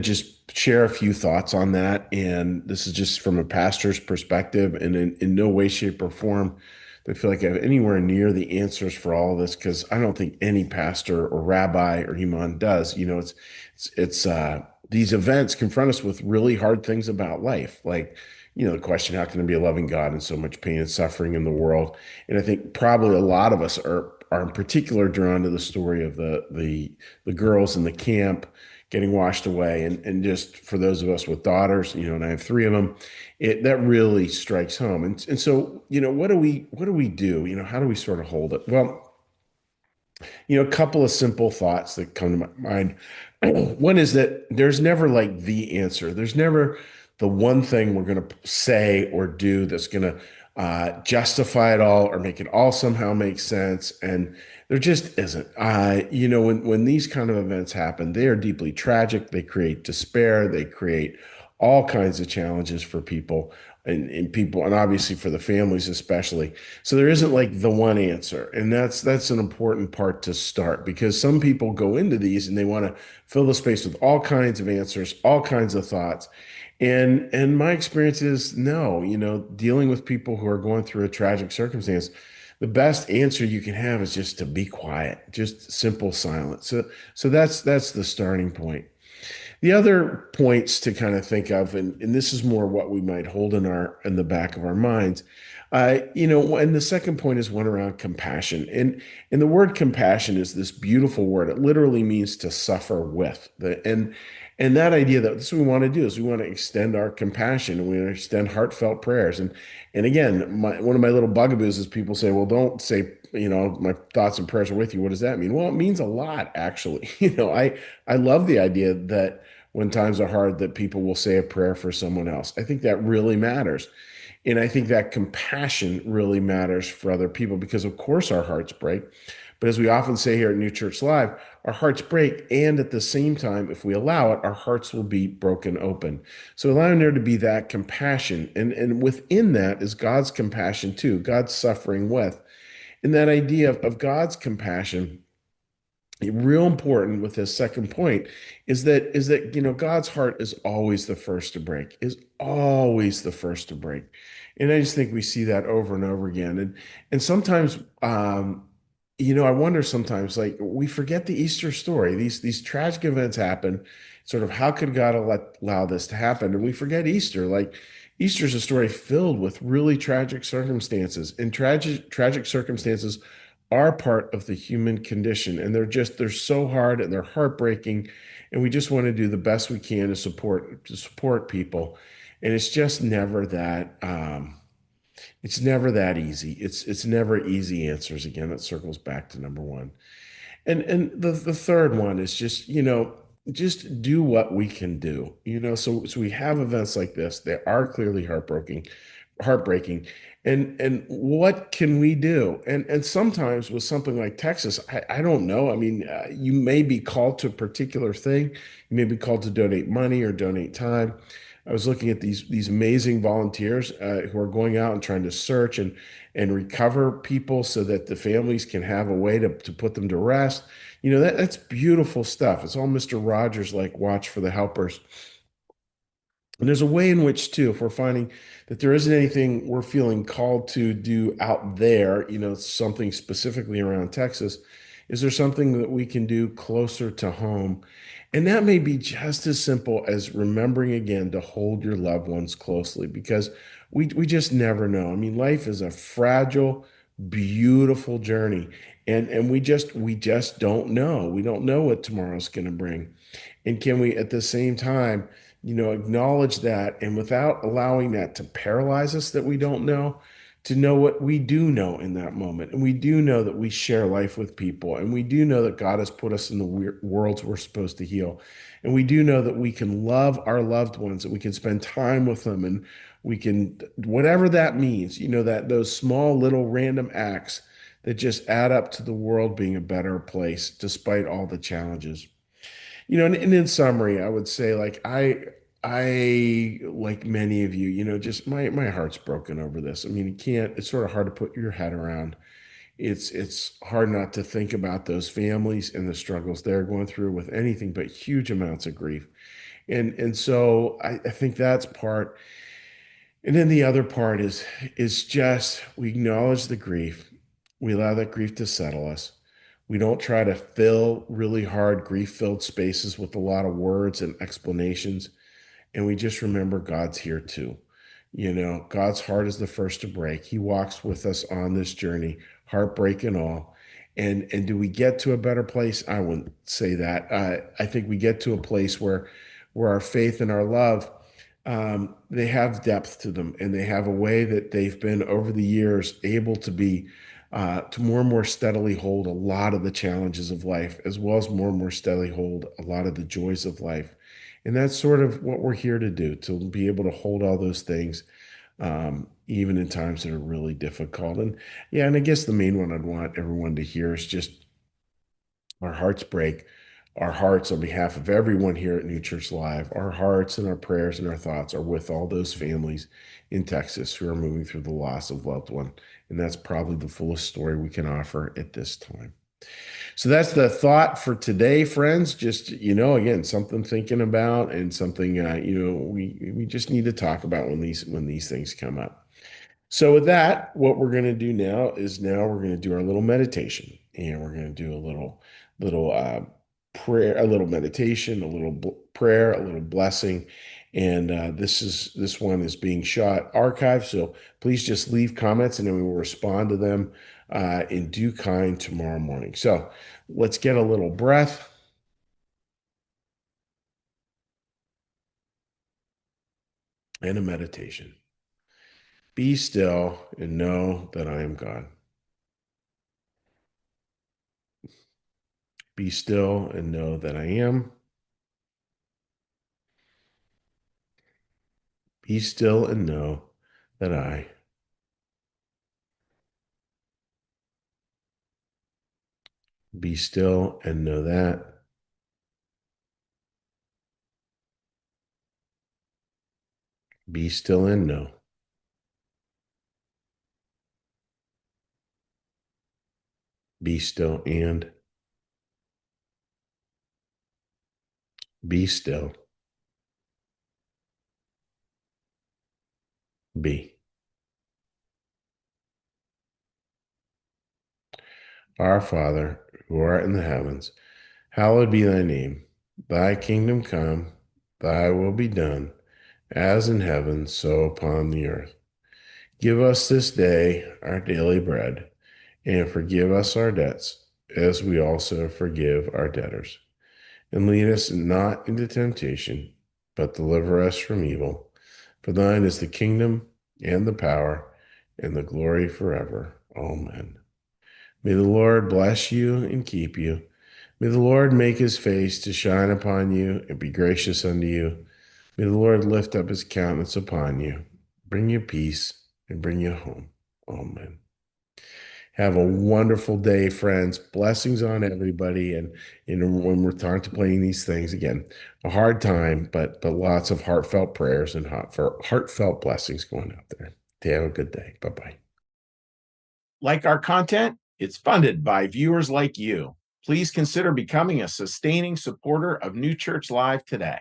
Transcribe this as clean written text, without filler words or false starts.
just share a few thoughts on that. And this is just from a pastor's perspective, and in no way, shape, or form do I feel like I have anywhere near the answers for all of this, because I don't think any pastor or rabbi or imam does. These events confront us with really hard things about life, like the question, how can there be a loving God and so much pain and suffering in the world? And I think probably a lot of us are in particular drawn to the story of the girls in the camp getting washed away. And just for those of us with daughters, and I have three of them, that really strikes home. And so, what do we do? How do we sort of hold it? Well, a couple of simple thoughts that come to my mind. One is that there's never like the answer. There's never the one thing we're going to say or do that's going to justify it all or make it all somehow make sense. And there just isn't. When these kind of events happen, they are deeply tragic. They create despair. They create all kinds of challenges for people and obviously for the families especially. So there isn't like the one answer. And that's an important part to start, because some people go into these and they want to fill the space with all kinds of answers, all kinds of thoughts. And my experience is no, dealing with people who are going through a tragic circumstance, the best answer you can have is just to be quiet, just simple silence. So that's the starting point. The other points to kind of think of, and this is more what we might hold in the back of our minds. And the second point is one around compassion. And the word compassion is this beautiful word. It literally means to suffer with. And that idea that this is what we want to do is we want to extend our compassion, and we want to extend heartfelt prayers. And again, one of my little bugaboos is people say, well, don't say, my thoughts and prayers are with you. What does that mean? Well, it means a lot, actually. I love the idea that when times are hard, that people will say a prayer for someone else. I think that really matters. And I think that compassion really matters for other people, because of course our hearts break. But as we often say here at New Church Live, our hearts break. And at the same time, if we allow it, our hearts will be broken open. So allowing there to be that compassion. And within that is God's compassion too, God's suffering with. And that idea of God's compassion, real important with this second point, is that God's heart is always the first to break, is always the first to break. And I just think we see that over and over again. And sometimes I wonder sometimes, like, we forget the Easter story. These tragic events happen. Sort of, how could God allow this to happen? And we forget Easter. Like, Easter's a story filled with really tragic circumstances, and tragic circumstances are part of the human condition. And they're so hard and they're heartbreaking. And we just want to do the best we can to support people. And it's never that easy. It's never easy answers. Again, that circles back to number one. And the third one is just do what we can do. So we have events like this. They are clearly heartbreaking. And what can we do? And sometimes with something like Texas, I don't know. I mean, you may be called to a particular thing. You may be called to donate money or donate time. I was looking at these amazing volunteers who are going out and trying to search and recover people so that the families can have a way to put them to rest. That's beautiful stuff. It's all Mr. Rogers like watch for the helpers. And there's a way in which, too, if we're finding that there isn't anything we're feeling called to do out there, something specifically around Texas, is there something that we can do closer to home? And that may be just as simple as remembering again to hold your loved ones closely, because we just never know. I mean, life is a fragile, beautiful journey. And we just don't know. We don't know what tomorrow's going to bring. And can we at the same time, acknowledge that, and without allowing that to paralyze us, that we don't know, to know what we do know in that moment. And we do know that we share life with people. And we do know that God has put us in the worlds we're supposed to heal. And we do know that we can love our loved ones, that we can spend time with them, and we can, whatever that means, that those small little random acts that just add up to the world being a better place despite all the challenges. And in summary, I would say, like, like many of you, just my heart's broken over this. I mean, it's sort of hard to put your head around. It's hard not to think about those families and the struggles they're going through with anything but huge amounts of grief. And so I think that's part. And then the other part is just we acknowledge the grief. We allow that grief to settle us. We don't try to fill really hard grief-filled spaces with a lot of words and explanations. And we just remember God's here too. God's heart is the first to break. He walks with us on this journey, heartbreak and all. And do we get to a better place? I wouldn't say that. I think we get to a place where our faith and our love, they have depth to them, and they have a way that they've been over the years able to be to more and more steadily hold a lot of the challenges of life, as well as more and more steadily hold a lot of the joys of life. And that's sort of what we're here to do, to be able to hold all those things, even in times that are really difficult. And yeah, and I guess the main one I'd want everyone to hear is just our hearts break. Our hearts, on behalf of everyone here at New Church Live, our hearts and our prayers and our thoughts are with all those families in Texas who are moving through the loss of loved one. And that's probably the fullest story we can offer at this time. So that's the thought for today, friends. Just, again, something thinking about, and something, we just need to talk about when these things come up. So with that, what we're going to do now we're going to do our little meditation, and we're going to do a little prayer, a little meditation, a little prayer, a little blessing. And this one is being shot archived, so please just leave comments, and then we will respond to them in due kind tomorrow morning. So let's get a little breath and a meditation. Be still and know that I am God. Be still and know that I am. Be still and know that I. Be still and know that. Be still and know. Be still and be still. Be. Our Father, who art in the heavens, hallowed be thy name. Thy kingdom come, thy will be done, as in heaven, so upon the earth. Give us this day our daily bread, and forgive us our debts, as we also forgive our debtors. And lead us not into temptation, but deliver us from evil. For thine is the kingdom, and the power, and the glory forever. Amen. May the Lord bless you and keep you. May the Lord make his face to shine upon you and be gracious unto you. May the Lord lift up his countenance upon you, bring you peace, and bring you home. Amen. Have a wonderful day, friends. Blessings on everybody. And when we're contemplating these things, again, a hard time, but lots of heartfelt prayers and heartfelt blessings going out there. Have a good day. Bye-bye. Like our content? It's funded by viewers like you. Please consider becoming a sustaining supporter of New Church Live today.